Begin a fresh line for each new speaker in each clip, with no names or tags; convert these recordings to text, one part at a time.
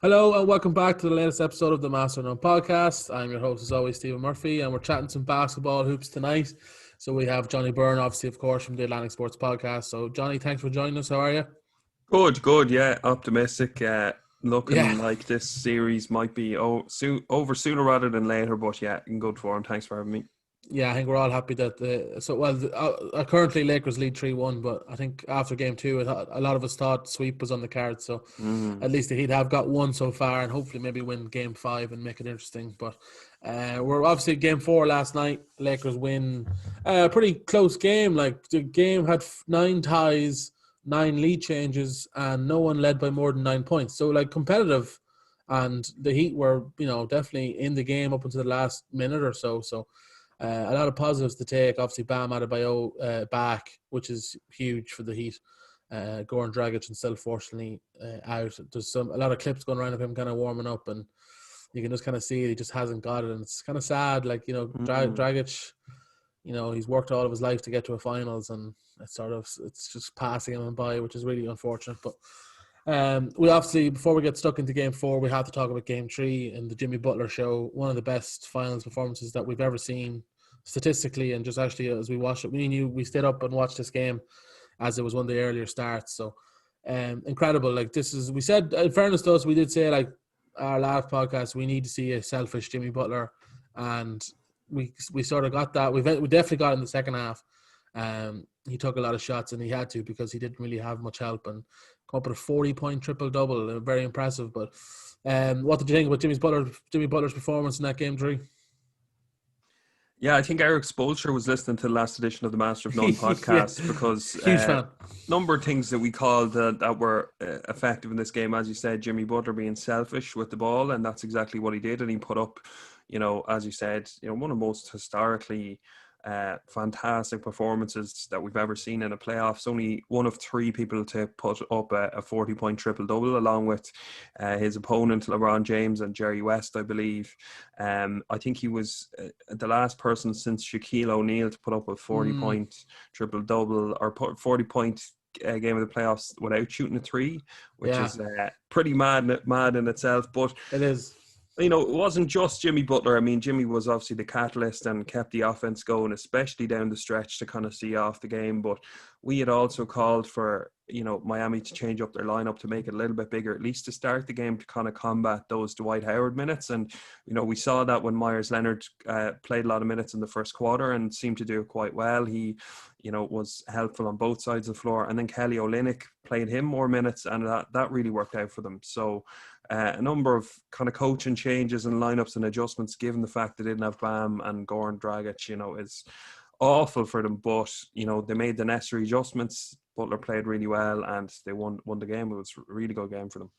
Hello and welcome back to the latest episode of the Master Known podcast. I'm your host, as always, Stephen Murphy, and we're chatting some basketball hoops tonight. So we have Jonny Byrne, obviously, of course, from the Atlantic Sports Podcast. So, Johnny, thanks for joining us. How are you?
Good. Yeah, optimistic.
Yeah,
Looking like this series might be over sooner rather than later. But yeah, in good form. Thanks for having me.
yeah, I think we're all happy that currently Lakers lead 3-1, but I think after game two, a lot of us thought sweep was on the cards. So
Mm.
at least the Heat have got one so far, and hopefully maybe win game five and make it interesting. But we're obviously game four last night. Lakers win a pretty close game. Like the game had nine ties, nine lead changes, and no one led by more than 9 points. So like competitive, and the Heat were definitely in the game up until the last minute or so. So a lot of positives to take. Obviously, Bam Adebayo back, which is huge for the Heat. Goran Dragic and still fortunately out. There's a lot of clips going around of him kind of warming up, and you can just kind of see he just hasn't got it, and it's kind of sad. Like
Mm.
Dragic, he's worked all of his life to get to a finals, and it's just passing him by, which is really unfortunate. But we obviously, before we get stuck into game four, we have to talk about game three and the Jimmy Butler show. One of the best finals performances that we've ever seen statistically, and just actually as we watched it. We stayed up and watched this game as it was one of the earlier starts. So incredible. Like we said, in fairness to us, we did say like our last podcast, we need to see a selfish Jimmy Butler, and we sort of got that. We definitely got it in the second half. He took a lot of shots, and he had to because he didn't really have much help, and come up with a 40-point triple-double. Very impressive. But what did you think about Jimmy Butler's performance in that game three?
Yeah, I think Eric Spoelstra was listening to the last edition of the Master of None
Yeah,
podcast because
huge fan.
number of things that we called that were effective in this game, as you said, Jimmy Butler being selfish with the ball, and that's exactly what he did, and he put up, as you said, one of the most historically fantastic performances that we've ever seen in a playoffs. Only one of three people to put up a 40-point triple-double, along with his opponent LeBron James and Jerry West, I believe. I think he was the last person since Shaquille O'Neal to put up a 40-point triple-double or 40-point game of the playoffs without shooting a three, which
Yeah,
is pretty mad in itself. But
it is.
it wasn't just Jimmy Butler. I mean, Jimmy was obviously the catalyst and kept the offense going, especially down the stretch to kind of see off the game. But we had also called for, Miami to change up their lineup to make it a little bit bigger, at least to start the game, to kind of combat those Dwight Howard minutes. And, we saw that when Myers Leonard played a lot of minutes in the first quarter and seemed to do it quite well. He, was helpful on both sides of the floor. And then Kelly Olynyk played him more minutes, and that really worked out for them. So, a number of kind of coaching changes and lineups and adjustments, given the fact they didn't have Bam and Goran Dragic, is awful for them. But, they made the necessary adjustments. Butler played really well, and they won the game. It was a really good game for them.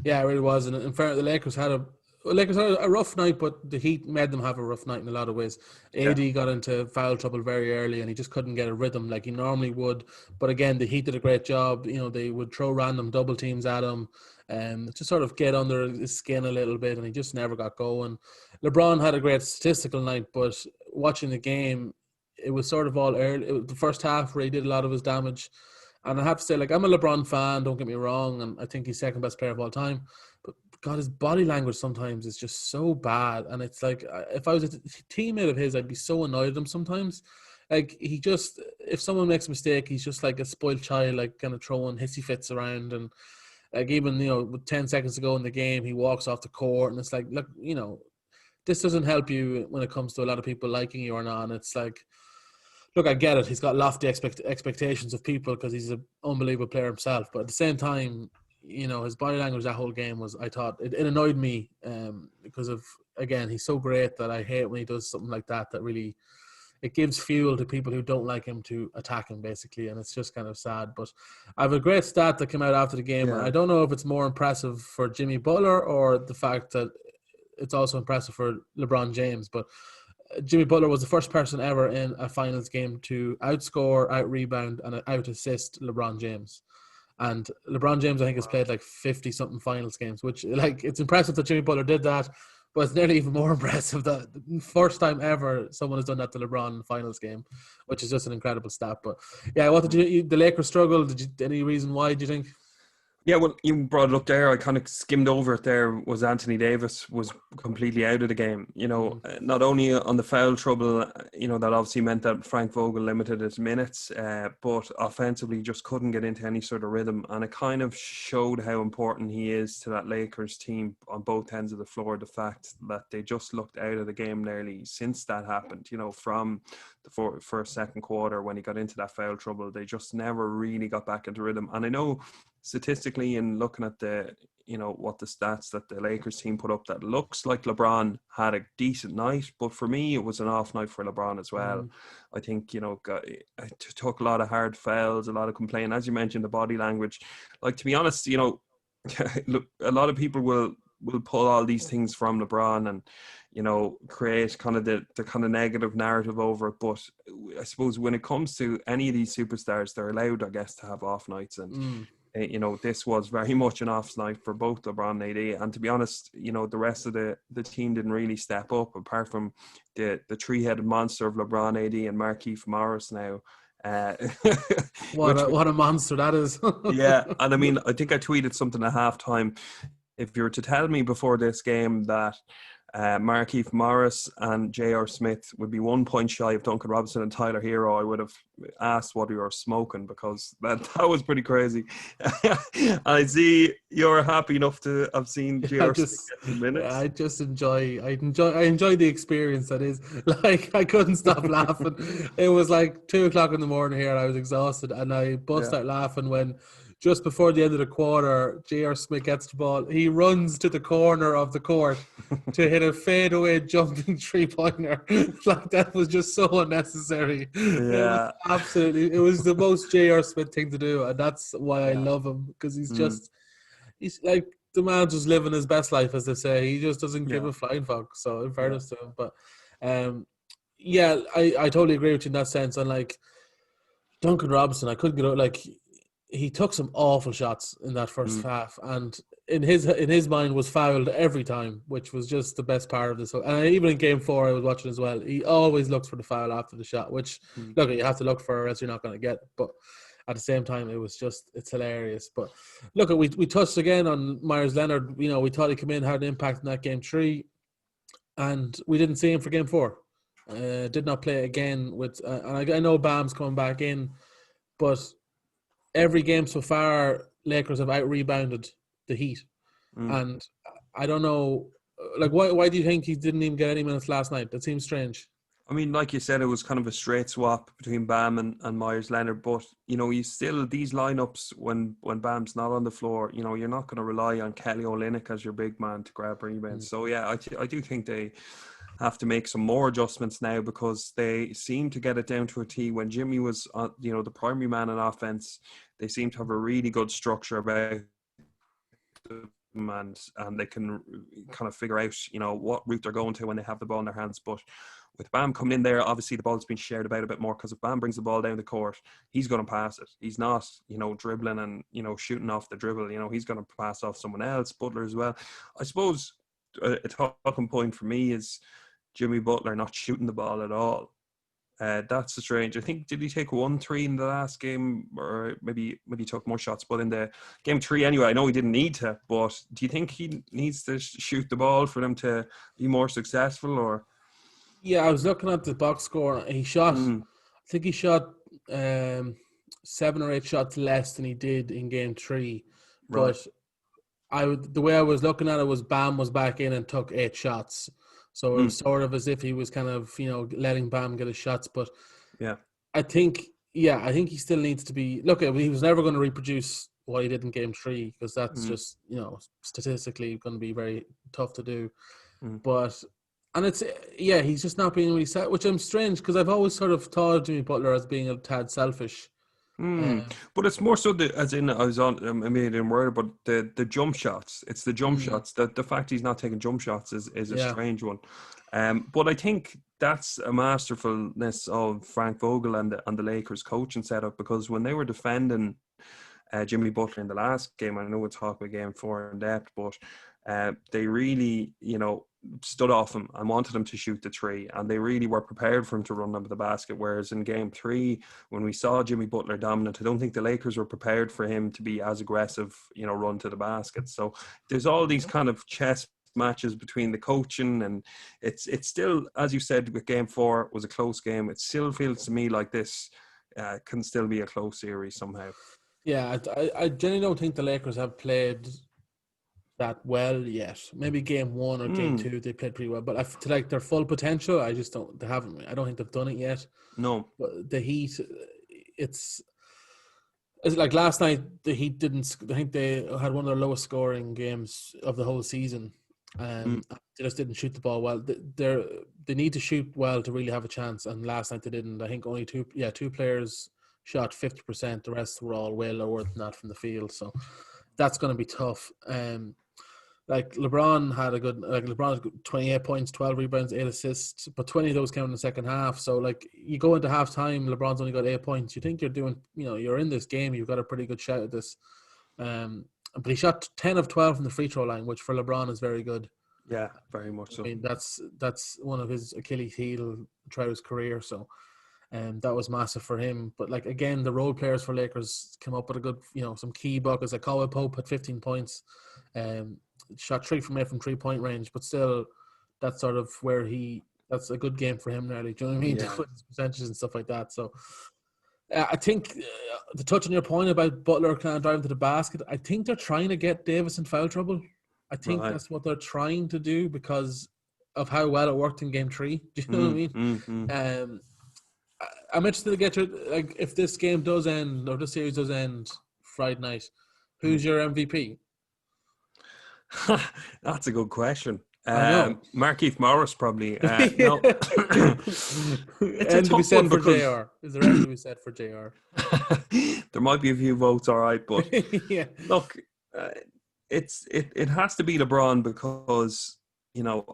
Yeah, it really was. And in fact, the Lakers had a rough night, but the Heat made them have a rough night in a lot of ways.
Yeah.
AD got into foul trouble very early, and he just couldn't get a rhythm like he normally would. But again, the Heat did a great job. They would throw random double teams at him and to sort of get under his skin a little bit, and he just never got going. LeBron had a great statistical night, but watching the game, it was sort of all early. It was the first half where he did a lot of his damage. And I have to say, like, I'm a LeBron fan, don't get me wrong, and I think he's second best player of all time. But God, his body language sometimes is just so bad. And it's like, if I was a teammate of his, I'd be so annoyed at him sometimes. Like, if someone makes a mistake, he's just like a spoiled child, like kind of throwing hissy fits around. And like, even, with 10 seconds to go in the game, he walks off the court. And it's like, look, this doesn't help you when it comes to a lot of people liking you or not. And it's like, look, I get it. He's got lofty expectations of people because he's an unbelievable player himself. But at the same time, his body language that whole game was, I thought, it annoyed me because of, again, he's so great that I hate when he does something like that really, it gives fuel to people who don't like him to attack him, basically. And it's just kind of sad. But I have a great stat that came out after the game.
Yeah.
I don't know if it's more impressive for Jimmy Butler or the fact that it's also impressive for LeBron James. But Jimmy Butler was the first person ever in a finals game to outscore, out-rebound, and out-assist LeBron James. And LeBron James, I think, has played like 50-something finals games, which, like, it's impressive that Jimmy Butler did that, but it's nearly even more impressive that the first time ever someone has done that to LeBron in a finals game, which is just an incredible stat. But, yeah, what did the Lakers struggle? Any reason why, do you think?
Yeah, well, you brought it up there. I kind of skimmed over it there. Was Anthony Davis was completely out of the game.
Mm.
Not only on the foul trouble, that obviously meant that Frank Vogel limited his minutes, but offensively just couldn't get into any sort of rhythm. And it kind of showed how important he is to that Lakers team on both ends of the floor. The fact that they just looked out of the game nearly since that happened, from the first, second quarter when he got into that foul trouble, they just never really got back into rhythm. And I know statistically, and looking at what the stats that the Lakers team put up, that looks like LeBron had a decent night, but for me it was an off night for LeBron as well.
Mm.
I think took a lot of hard fouls, a lot of complaining, as you mentioned, the body language. Like, to be honest, look, a lot of people will pull all these things from LeBron and create kind of the kind of negative narrative over it. But I suppose when it comes to any of these superstars, they're allowed, I guess, to have off nights. And
Mm.
this was very much an off night for both LeBron and AD. And to be honest, the rest of the team didn't really step up, apart from the three-headed monster of LeBron, AD, and Markieff Morris now.
What a monster that is.
Yeah, and I mean, I think I tweeted something at halftime. If you were to tell me before this game that Markieff Morris and J.R. Smith would be 1 point shy of Duncan Robinson and Tyler Hero, I would have asked what you were smoking, because that was pretty crazy. I see you're happy enough to have seen J.R. Smith get some minutes.
I enjoy the experience. That is, like, I couldn't stop laughing. It was like 2:00 in the morning here, and I was exhausted, and I bust out laughing when, just before the end of the quarter, J.R. Smith gets the ball. He runs to the corner of the court to hit a fadeaway jumping three-pointer. Like, that was just so unnecessary.
Yeah.
It was the most J.R. Smith thing to do, and that's why I love him, because he's like, the man just living his best life, as they say. He just doesn't give a flying fuck. So in fairness to him, but I totally agree with you in that sense. And like Duncan Robinson, I couldn't get out. Like, he took some awful shots in that first half, and in his mind was fouled every time, which was just the best part of this. And even in Game 4, I was watching as well. He always looks for the foul after the shot, which look, you have to look for, or else you're not going to get. But at the same time, it's hilarious. But look, we touched again on Myers Leonard. We thought he came in, had an impact in that Game 3, and we didn't see him for Game 4. Did not play again with, and I know Bam's coming back in, but every game so far, Lakers have out-rebounded the Heat. And I don't know, like, why do you think he didn't even get any minutes last night? That seems strange.
I mean, like you said, it was kind of a straight swap between Bam and Myers Leonard. But, you still, these lineups, when Bam's not on the floor, you're not going to rely on Kelly Olynyk as your big man to grab rebounds. So, yeah, I do think they have to make some more adjustments now, because they seem to get it down to a T. When Jimmy was, the primary man in offense, they seem to have a really good structure about them, and they can kind of figure out, what route they're going to when they have the ball in their hands. But with Bam coming in there, obviously the ball's been shared about a bit more, because if Bam brings the ball down the court, he's going to pass it. He's not, dribbling and, shooting off the dribble. He's going to pass off someone else, Butler as well. I suppose a talking point for me is Jimmy Butler not shooting the ball at all. That's strange. I think, did he take 1-3 in the last game, or maybe he took more shots? But in the Game 3 anyway, I know he didn't need to, but do you think he needs to shoot the ball for them to be more successful? Or
Yeah, I was looking at the box score. He shot, I think he shot 7 or 8 shots less than he did in Game 3.
Right.
But the way I was looking at it was Bam was back in and took 8 shots. So it was sort of as if he was kind of, letting Bam get his shots. But
yeah,
I think he still needs to be. Look, he was never going to reproduce what he did in Game 3, because that's just, statistically going to be very tough to do. But, and he's just not being really set, which I'm strange, because I've always sort of thought of Jimmy Butler as being a tad selfish.
But it's more so as in, I was on, I made it in word, but the jump shots. It's the jump shots. The fact he's not taking jump shots is a strange one. But I think that's a masterfulness of Frank Vogel and the Lakers coaching setup, because when they were defending Jimmy Butler in the last game, I know we'll talk about Game 4 in depth, but they really, stood off him and wanted him to shoot the three, and they really were prepared for him to run up the basket. Whereas in game 3, when we saw Jimmy Butler dominant, I don't think the Lakers were prepared for him to be as aggressive, run to the basket. So there's all these kind of chess matches between the coaching, and it's still, as you said, with game 4 was a close game. It still feels to me like this can still be a close series somehow.
Yeah, I genuinely don't think the Lakers have played that well yet. Maybe game 1 or game 2 they played pretty well, but to like their full potential, I just don't. They haven't. I don't think they've done it yet.
No,
but the Heat, it's like last night. The Heat didn't. I think they had one of their lowest scoring games of the whole season. They just didn't shoot the ball well. They need to shoot well to really have a chance. And last night they didn't. I think only two players shot 50%. The rest were all way lower than that from the field. So that's going to be tough. Like LeBron had LeBron had 28 points, 12 rebounds, 8 assists, but 20 of those came in the second half. So like you go into halftime, LeBron's only got 8 points. You think you're doing, you're in this game. You've got a pretty good shot at this. But he shot 10 of 12 from the free throw line, which for LeBron is very good.
Yeah, very much so.
I mean, that's one of his Achilles heel throughout his career. So, that was massive for him. But like again, the role players for Lakers came up with a good, some key buckets. Like Caldwell Pope had 15 points. Shot 3 from 8 from 3-point range, but still, that's sort of where that's a good game for him nearly. Do you know what I mean?
Yeah.
With his percentages and stuff like that. So I think to touch on your point about Butler kind of driving to the basket, I think they're trying to get Davis in foul trouble. I think that's what they're trying to do because of how well it worked in game 3. Do you know what I mean? I'm interested to get to, like, if this game does end, or this series does end Friday night, who's your MVP?
That's a good question.
I know.
Markieff Morris probably. No. It's
and
a
to be
tough
said
one
for
because
JR. Is there anything to be said for JR?
there might be a few votes, all right, but
Yeah.
look, it has to be LeBron because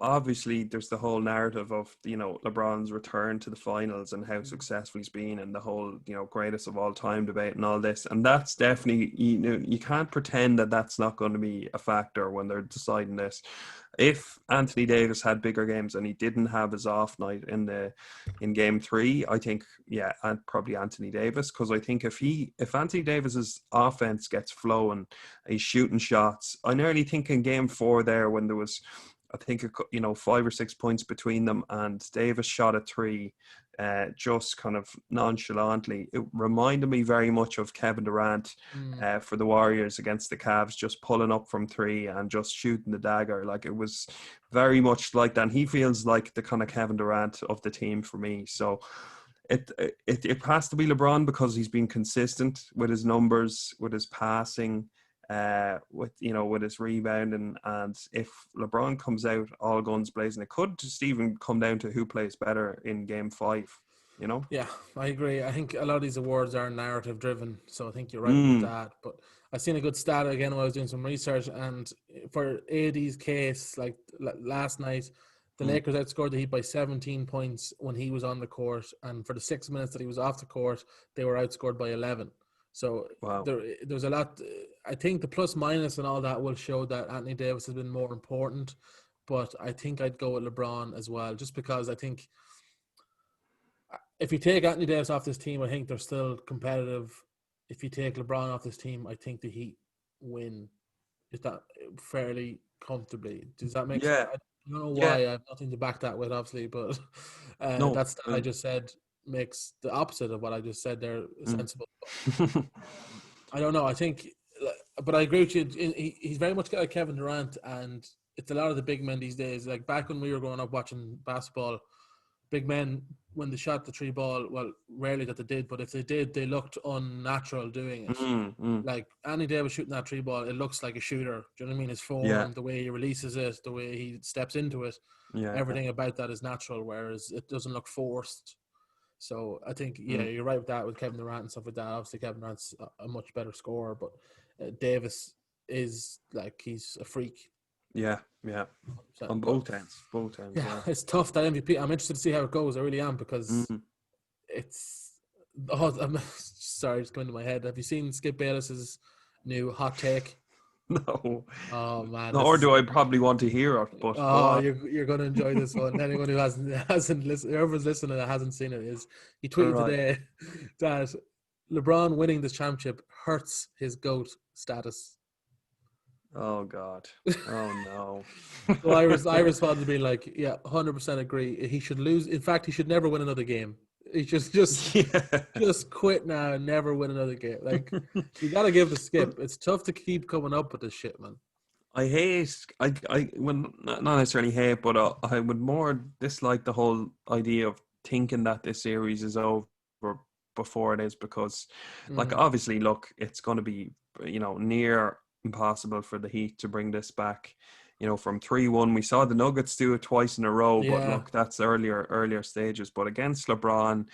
obviously there's the whole narrative of LeBron's return to the finals and how successful he's been, and the whole greatest of all time debate and all this, and that's definitely you can't pretend that that's not going to be a factor when they're deciding this. If Anthony Davis had bigger games and he didn't have his off night in game 3, I think and probably Anthony Davis, because I think if Anthony Davis's offense gets flowing, he's shooting shots. I nearly think in game 4 there, when there was, I think 5 or 6 points between them, and Davis shot a 3 just kind of nonchalantly. It reminded me very much of Kevin Durant for the Warriors against the Cavs, just pulling up from 3 and just shooting the dagger. Like, it was very much like that. And he feels like the kind of Kevin Durant of the team for me. So it has to be LeBron because he's been consistent with his numbers, with his passing, with his rebounding. And if LeBron comes out all guns blazing, it could just even come down to who plays better in game 5.
Yeah, I agree. I think a lot of these awards are narrative driven, so I think you're right with that. But I seen a good stat again when I was doing some research, and for AD's case, like last night, the Lakers outscored the Heat by 17 points when he was on the court, and for the 6 minutes that he was off the court, they were outscored by 11. So there's a lot. I think the plus minus and all that will show that Anthony Davis has been more important, but I think I'd go with LeBron as well, just because I think if you take Anthony Davis off this team, I think they're still competitive. If you take LeBron off this team, I think the Heat win. Is that fairly comfortably? Does that make sense? I don't know why. I have nothing to back that with, obviously, but that's I just said makes the opposite of what I just said there sensible. I don't know. I think, but I agree with you. He's very much like Kevin Durant, and it's a lot of the big men these days. Like back when we were growing up watching basketball, big men, when they shot the 3 ball, well, rarely that they did, but if they did, they looked unnatural doing it. Like Anthony Davis shooting that 3 ball, it looks like a shooter. Do you know what I mean? His form, the way he releases it, the way he steps into it, everything about that is natural, whereas it doesn't look forced. So I think, you're right with that, with Kevin Durant and stuff like that. Obviously, Kevin Durant's a much better scorer, but Davis is like, he's a freak.
Yeah. On both ends.
Yeah, it's tough, that MVP. I'm interested to see how it goes. I really am, because it's. I'm sorry, it's going to my head. Have you seen Skip Bayless's new hot take?
No.
Oh man, this
Nor
is
do I probably want to hear it, but go
oh,
on.
you're going to enjoy this one. Anyone who hasn't listened, whoever's listening that hasn't seen it, is he tweeted
Right.
today that LeBron winning this championship hurts his GOAT status.
Oh God. Oh no.
So I responded to being like, yeah, 100% agree. He should lose. In fact, he should never win another game. He
Yeah.
just quit now and never win another game. Like, you got to give the
Well,
skip. It's tough to keep coming up with this shit, man.
I hate, I would not necessarily hate, but I would more dislike the whole idea of thinking that this series is over before it is, because, like,
Mm,
obviously, look, it's going to be, near impossible for the Heat to bring this back. From 3-1, we saw the Nuggets do it twice in a row, but
yeah,
look, that's earlier stages. But against LeBron,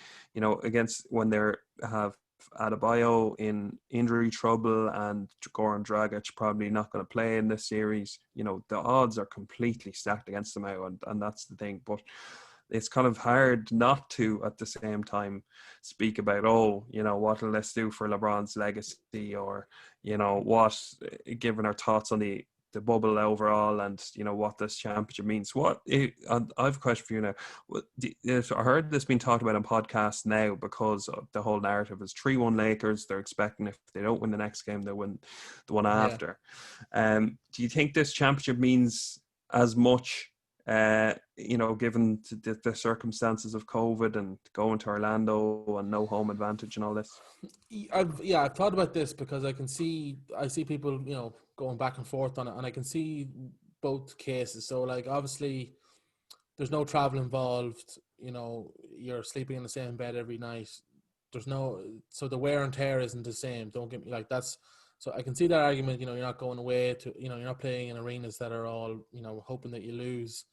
against when they have Adebayo in injury trouble and Goran Dragic probably not going to play in this series, the odds are completely stacked against them now, and that's the thing. But it's kind of hard not to, at the same time, speak about, what will this do for LeBron's legacy, or, what, given our thoughts on the bubble overall, and what this championship means. I've a question for you now. I heard this being talked about on podcasts now, because of the whole narrative is 3-1 Lakers. They're expecting if they don't win the next game, they'll win the one
yeah.
after. Do you think this championship means as much, given the circumstances of COVID and going to Orlando and no home advantage and all this?
I've thought about this because I see people, going back and forth on it, and I can see both cases. So, like, obviously there's no travel involved, you're sleeping in the same bed every night. So the wear and tear isn't the same. Don't get me, like, that's, so I can see that argument, you're not going away to, you're not playing in arenas that are all, hoping that you lose.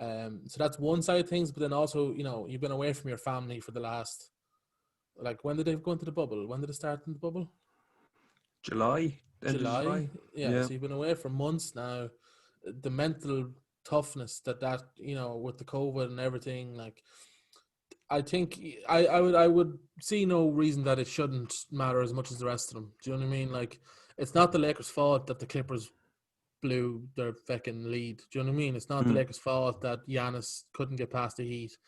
So that's one side of things, but then also, you've been away from your family for the last, like, when did they go into the bubble? When did it start in the bubble?
July, end of
July.
July.
Yeah,
Yeah.
so you've been away for months now. The mental toughness that with the COVID and everything, like, I think I would see no reason that it shouldn't matter as much as the rest of them. Do you know what I mean? Like, it's not the Lakers' fault that the Clippers blew their fucking lead. Do you know what I mean? It's not the
Mm.
Lakers' fault that Giannis couldn't get past the Heat.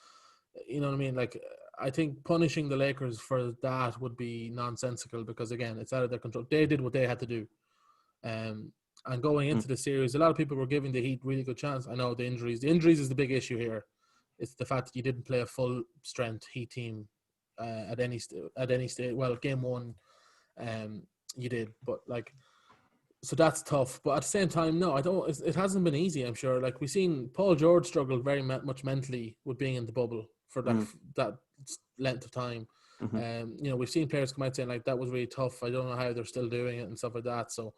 You know what I mean? Like, I think punishing the Lakers for that would be nonsensical, because, again, it's out of their control. They did what they had to do. Um, and going
Mm.
into the series, a lot of people were giving the Heat really good chance. I know the injuries. The injuries is the big issue here. It's the fact that you didn't play a full strength Heat team at any stage. Well, game one, um, you did, but, like, so that's tough. But at the same time, no, I don't. It hasn't been easy. I'm sure. Like, we've seen Paul George struggle very much mentally with being in the bubble for
Mm.
that length of time.
Mhm.
We've seen players come out saying, like, that was really tough. I don't know how they're still doing it and stuff like that. So,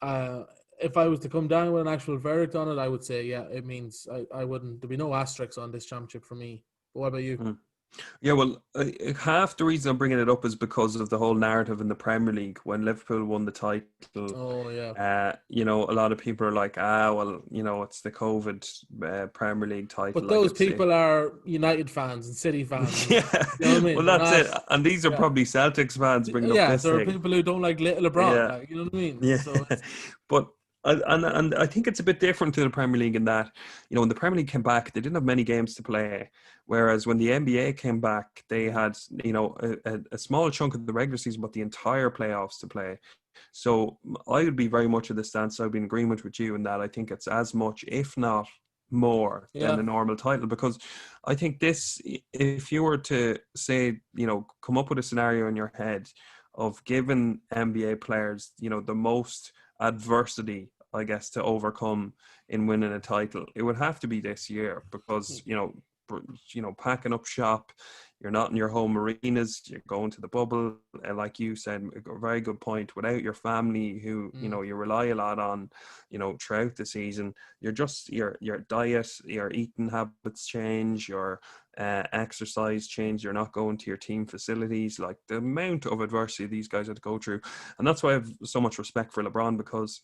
uh, if I was to come down with an actual verdict on it, I would say, yeah, it means I wouldn't. There'd be no asterisks on this championship for me. But what about you?
Mm. Yeah, well, half the reason I'm bringing it up is because of the whole narrative in the Premier League. When Liverpool won the title,
Oh yeah.
a lot of people are like, it's the COVID Premier League title.
But
Like,
those
it's
people are United fans and City fans. And,
yeah.
you know what I mean?
Well,
They're
that's
not.
it. And these are
Yeah.
probably Celtics fans bringing up
Yeah,
this
there are
thing.
people who don't like little LeBron,
Yeah.
like, you know what I mean.
Yeah,
So it's,
but and I think it's a bit different to the Premier League in that, when the Premier League came back, they didn't have many games to play, whereas when the NBA came back, they had a small chunk of the regular season, but the entire playoffs to play. So I would be very much of the stance. I'd be in agreement with you in that. I think it's as much, if not more, than
yeah,
a normal title, because I think this, if you were to say, come up with a scenario in your head of giving NBA players, the most adversity, I guess, to overcome in winning a title, it would have to be this year, because packing up shop, you're not in your home arenas, you're going to the bubble, and like you said, a very good point, without your family who you rely a lot on throughout the season. You're just your diet, your eating habits change, your exercise change, you're not going to your team facilities. Like, the amount of adversity these guys had to go through, and that's why I have so much respect for LeBron, because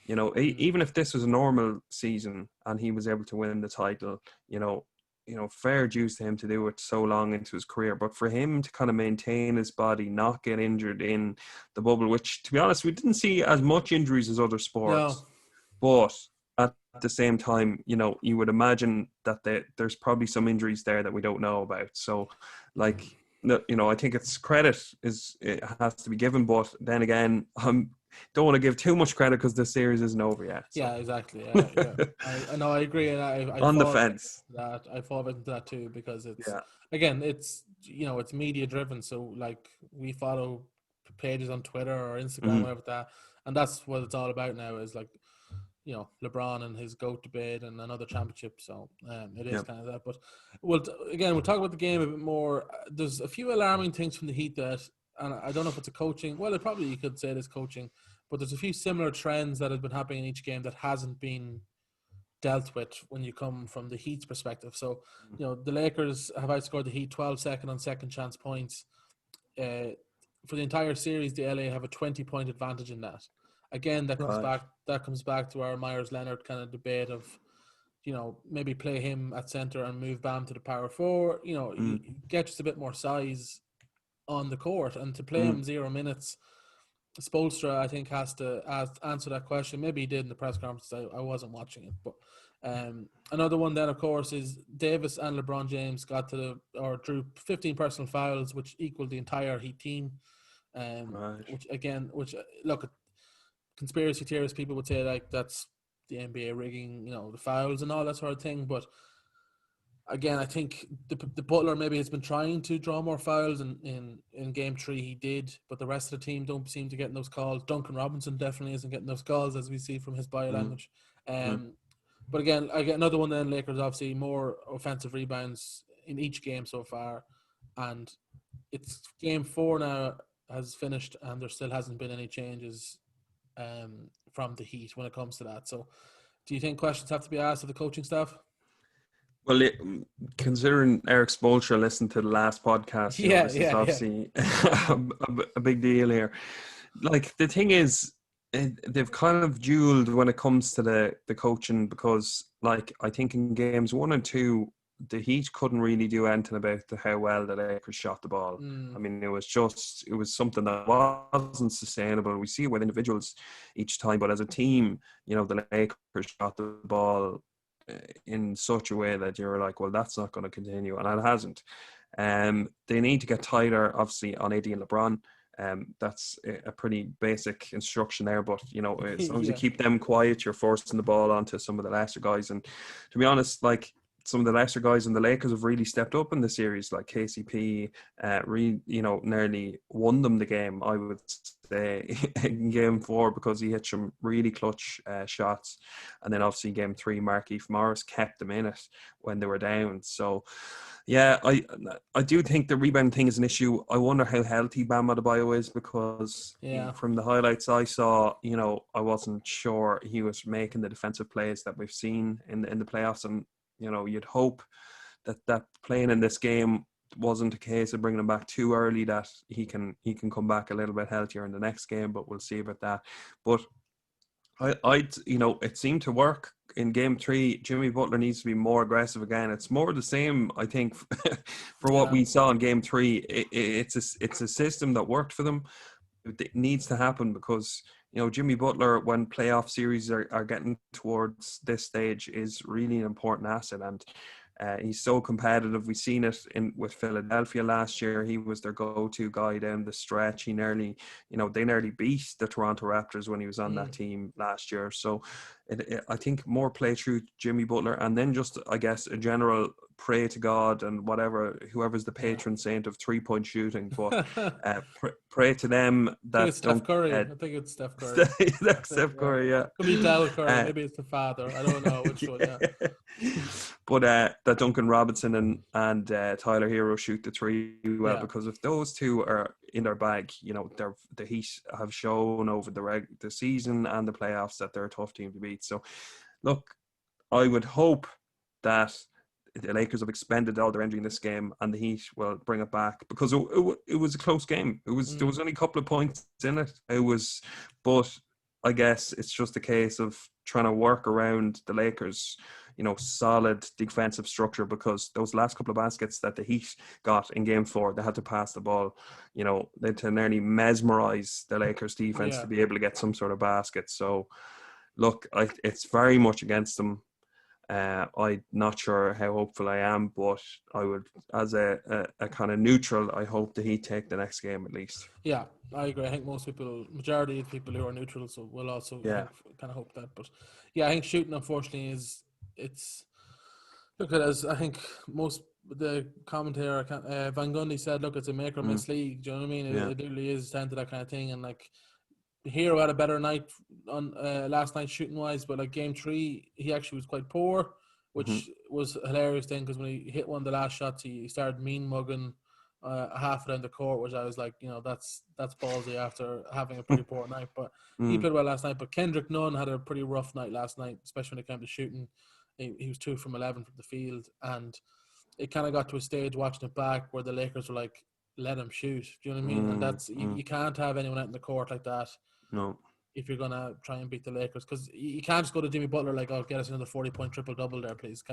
even if this was a normal season and he was able to win the title, fair dues to him to do it so long into his career. But for him to kind of maintain his body, not get injured in the bubble, which, to be honest, we didn't see as much injuries as other sports.
No.
But at the same time, you would imagine that there's probably some injuries there that we don't know about. So, like, I think it's credit it has to be given. But then again, don't want to give too much credit because the series isn't over yet. So.
Yeah, exactly. Yeah. I know, I agree, and I
on the
fall
fence.
I fall into that too, because it's
Yeah.
again, it's it's media driven. So like, we follow pages on Twitter or Instagram, whatever that, and that's what it's all about now. Is like, LeBron and his GOAT debate and another championship. So it is kind of that. But we'll talk about the game a bit more. There's a few alarming things from the Heat that, and I don't know if it's a coaching. Well, you could say it is coaching, but there's a few similar trends that have been happening in each game that hasn't been dealt with when you come from the Heat's perspective. So, the Lakers have outscored the Heat 12-second on second chance points. For the entire series, the LA have a 20-point advantage in that. Again, that comes back to our Myers Leonard kind of debate of, maybe play him at center and move Bam to the power forward. You get just a bit more size on the court, and to play him 0 minutes. Spoelstra, I think, has to answer that question. Maybe he did in the press conference. I wasn't watching it, but another one then, of course, is Davis and LeBron James drew 15 personal fouls, which equaled the entire Heat team. Which look, conspiracy theorists, people would say like that's the NBA rigging, the fouls and all that sort of thing. But again, I think the Butler maybe has been trying to draw more fouls, in game 3 he did, but the rest of the team don't seem to get those calls. Duncan Robinson definitely isn't getting those calls, as we see from his body language. But again, I get another one then. Lakers obviously more offensive rebounds in each game so far, and it's game 4 now has finished, and there still hasn't been any changes from the Heat when it comes to that. So, do you think questions have to be asked of the coaching staff?
Well, considering Eric Spoelstra listened to the last podcast, this is obviously a big deal here. Like, the thing is, they've kind of dueled when it comes to the coaching, because, like, I think in games 1 and 2, the Heat couldn't really do anything about how well the Lakers shot the ball. I mean, it was something that wasn't sustainable. We see it with individuals each time, but as a team, the Lakers shot the ball in such a way that you're like, well, that's not going to continue, and it hasn't. They need to get tighter, obviously, on AD and LeBron. That's a pretty basic instruction there, but as long as you keep them quiet, you're forcing the ball onto some of the lesser guys. And to be honest, like, some of the lesser guys in the Lakers have really stepped up in the series, like KCP, nearly won them the game, I would say, in game 4, because he hit some really clutch shots. And then obviously game 3, Markieff Morris kept them in it when they were down. So, yeah, I do think the rebound thing is an issue. I wonder how healthy Bam Adebayo is, because from the highlights I saw, I wasn't sure he was making the defensive plays that we've seen in the playoffs. And you'd hope that playing in this game wasn't a case of bringing him back too early, that he can come back a little bit healthier in the next game, but we'll see about that. But it seemed to work in game 3. Jimmy Butler needs to be more aggressive again. It's more the same, I think, for what we saw in game 3. It's a system that worked for them. It needs to happen, because Jimmy Butler, when playoff series are getting towards this stage, is really an important asset, and he's so competitive. We've seen it with Philadelphia last year. He was their go-to guy down the stretch. He they nearly beat the Toronto Raptors when he was on that team last year. So I think more play through Jimmy Butler, and then just, I guess, a general pray to God and whoever's the patron saint of 3-point shooting, but pray to them that
I think it's Steph Curry. I think it's Steph Curry.
Steph Curry, yeah.
Could be Del Curry. Maybe it's the father. I don't know which one. Yeah.
But that Duncan Robinson and Tyler Hero shoot the 3 well, because if those two are in their bag, the Heat have shown over the season and the playoffs that they're a tough team to beat. So, look, I would hope that the Lakers have expended all their energy in this game, and the Heat will bring it back, because it was a close game. There was only a couple of points in it. But I guess it's just a case of trying to work around the Lakers, solid defensive structure, because those last couple of baskets that the Heat got in Game 4, they had to pass the ball, they had to nearly mesmerize the Lakers defense to be able to get some sort of basket. So, look, it's very much against them. I'm not sure how hopeful I am, but I would, as a kind of neutral, I hope the Heat take the next game at least.
Yeah, I agree. I think majority of people who are neutral, so will also kind of hope that. But yeah, I think shooting, unfortunately, it's look at as I think most the commentator Van Gundy said, look, it's a make or miss league. Do you know what I mean? It really is down to that kind of thing, and like. Hero had a better night on last night shooting wise, but like Game 3 he actually was quite poor, which was hilarious then, because when he hit one of the last shots he started mean mugging half around the court, which I was like, that's ballsy after having a pretty poor night. But he played well last night. But Kendrick Nunn had a pretty rough night last night, especially when it came to shooting. He was 2 from 11 from the field, and it kind of got to a stage watching it back where the Lakers were like, let him shoot. Do you know what I mean? And that's you can't have anyone out in the court like that.
No.
If you're gonna try and beat the Lakers, because you can't just go to Jimmy Butler like, "Oh, get us another 40-point triple double there, please."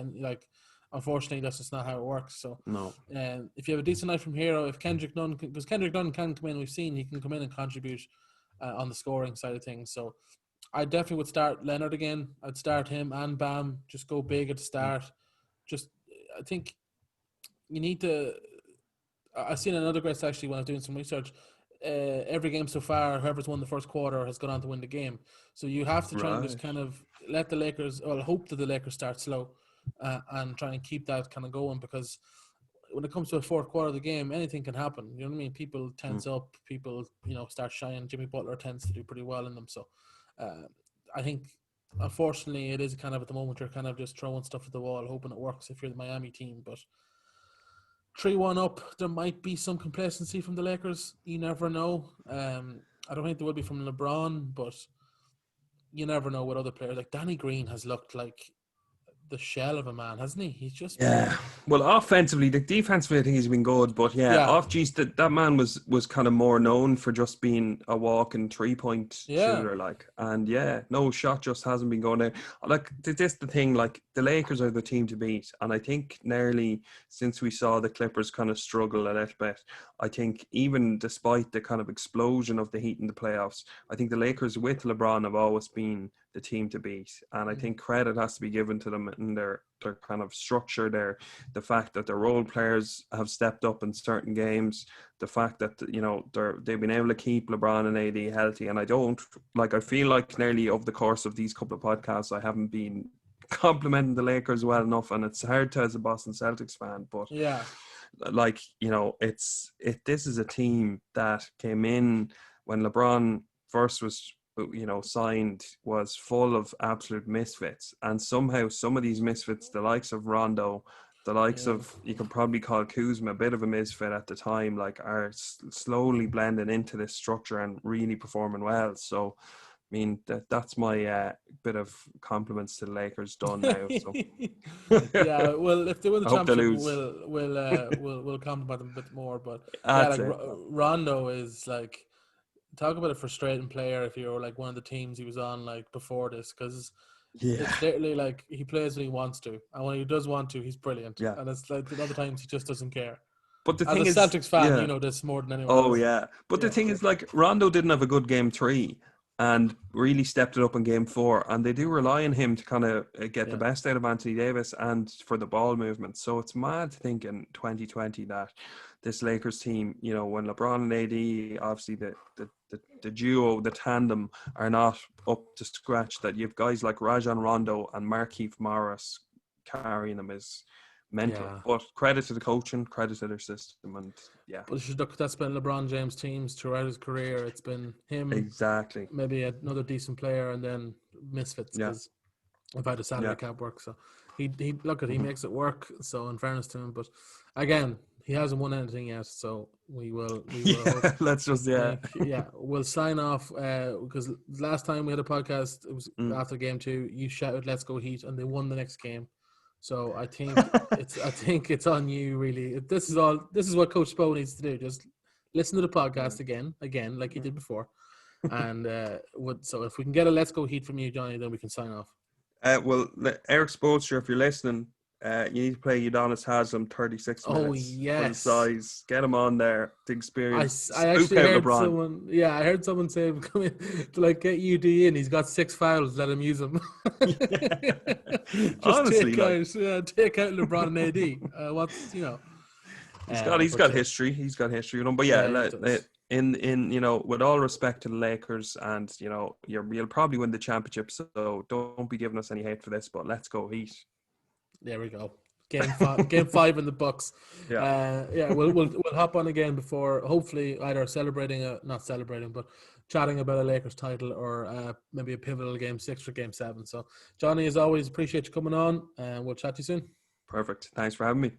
Unfortunately, that's just not how it works. So,
no.
If you have a decent night from Hero, if Kendrick Nunn, because Kendrick Nunn can come in, we've seen he can come in and contribute on the scoring side of things. So, I definitely would start Leonard again. I'd start him and Bam. Just go big at the start. I think you need to. I've seen another great actually when I was doing some research. Every game so far, whoever's won the first quarter has gone on to win the game. So you have to try and just kind of let the Lakers, hope that the Lakers start slow and try and keep that kind of going, because when it comes to a fourth quarter of the game, anything can happen. You know what I mean? People tense up, people, start shying. Jimmy Butler tends to do pretty well in them. So I think, unfortunately, it is kind of at the moment you're kind of just throwing stuff at the wall, hoping it works if you're the Miami team. But 3-1 up, there might be some complacency from the Lakers. You never know. I don't think there will be from LeBron, but you never know with other players. Like Danny Green has looked like the shell of a man, hasn't he? He's just
Well, offensively, the defensively, I think he's been good, but that man was kind of more known for just being a walking 3-point shooter, and no shot just hasn't been going there. Like, this the thing, like the Lakers are the team to beat, and I think nearly since we saw the Clippers kind of struggle a little bit, I think even despite the kind of explosion of the Heat in the playoffs, I think the Lakers with LeBron have always been the team to beat, and I think credit has to be given to them in their kind of structure there, the fact that the role players have stepped up in certain games, the fact that they've been able to keep LeBron and AD healthy. And I feel like nearly over the course of these couple of podcasts I haven't been complimenting the Lakers well enough, and it's hard to as a Boston Celtics fan, but this is a team that came in when LeBron first was signed, was full of absolute misfits, and somehow some of these misfits, the likes of Rondo, the likes of, you could probably call Kuzma a bit of a misfit at the time, like, are slowly blending into this structure and really performing well. So I mean, that's my bit of compliments to the Lakers done now. So.
Yeah, well, if they win the championship, we'll compliment them a bit more. But Rondo is like, talk about a frustrating player if you're like one of the teams he was on like before this, because it's literally like he plays when he wants to, and when he does want to, he's brilliant. Yeah. And it's like the other times he just doesn't care.
But the thing
is, as a Celtics fan, you know this more than anyone else.
Oh yeah, but the thing is, like, Rondo didn't have a good Game 3 and really stepped it up in Game 4, and they do rely on him to kind of get the best out of Anthony Davis and for the ball movement. So it's mad to think in 2020 that this Lakers team, when LeBron and AD, obviously the duo, the tandem, are not up to scratch, that you have guys like Rajon Rondo and Markieff Morris carrying them is mental. But credit to the coaching, credit to their system, and
But look, that's been LeBron James' teams throughout his career. It's been him,
exactly.
Maybe another decent player, and then misfits. Because without a salary cap work, so he makes it work. So in fairness to him, but again, he hasn't won anything yet. So we will hope.
Let's just
we'll sign off because last time we had a podcast, it was after Game 2. You shouted "Let's go Heat," and they won the next game. So I think it's on you, really. This is what Coach Spo needs to do. Just listen to the podcast again, like he did before. And so if we can get a "Let's go Heat" from you, Johnny, then we can sign off.
Well, Eric Spoelstra, if you're listening, you need to play Udonis Haslam 36
Oh
minutes for the
yes.
size. Get him on there to experience.
I
Spook
actually
out
heard
LeBron.
someone. Yeah, I heard someone say, "Come in, to like get UD in. He's got 6 fouls. Let him use them. Just
Honestly, like
take out LeBron and AD. What's
he's got
but
history. He's got history, But yeah,
yeah, he does.
in with all respect to the Lakers, and you'll probably win the championship. So don't be giving us any hate for this. But let's go Heat.
There we go. Game 5 in the Bucks.
Yeah,
Yeah, we'll hop on again before hopefully either not celebrating, but chatting about a Lakers title or maybe a pivotal Game 6 for Game 7. So, Johnny, as always, appreciate you coming on, and we'll chat to you soon.
perfect. Thanks for having me.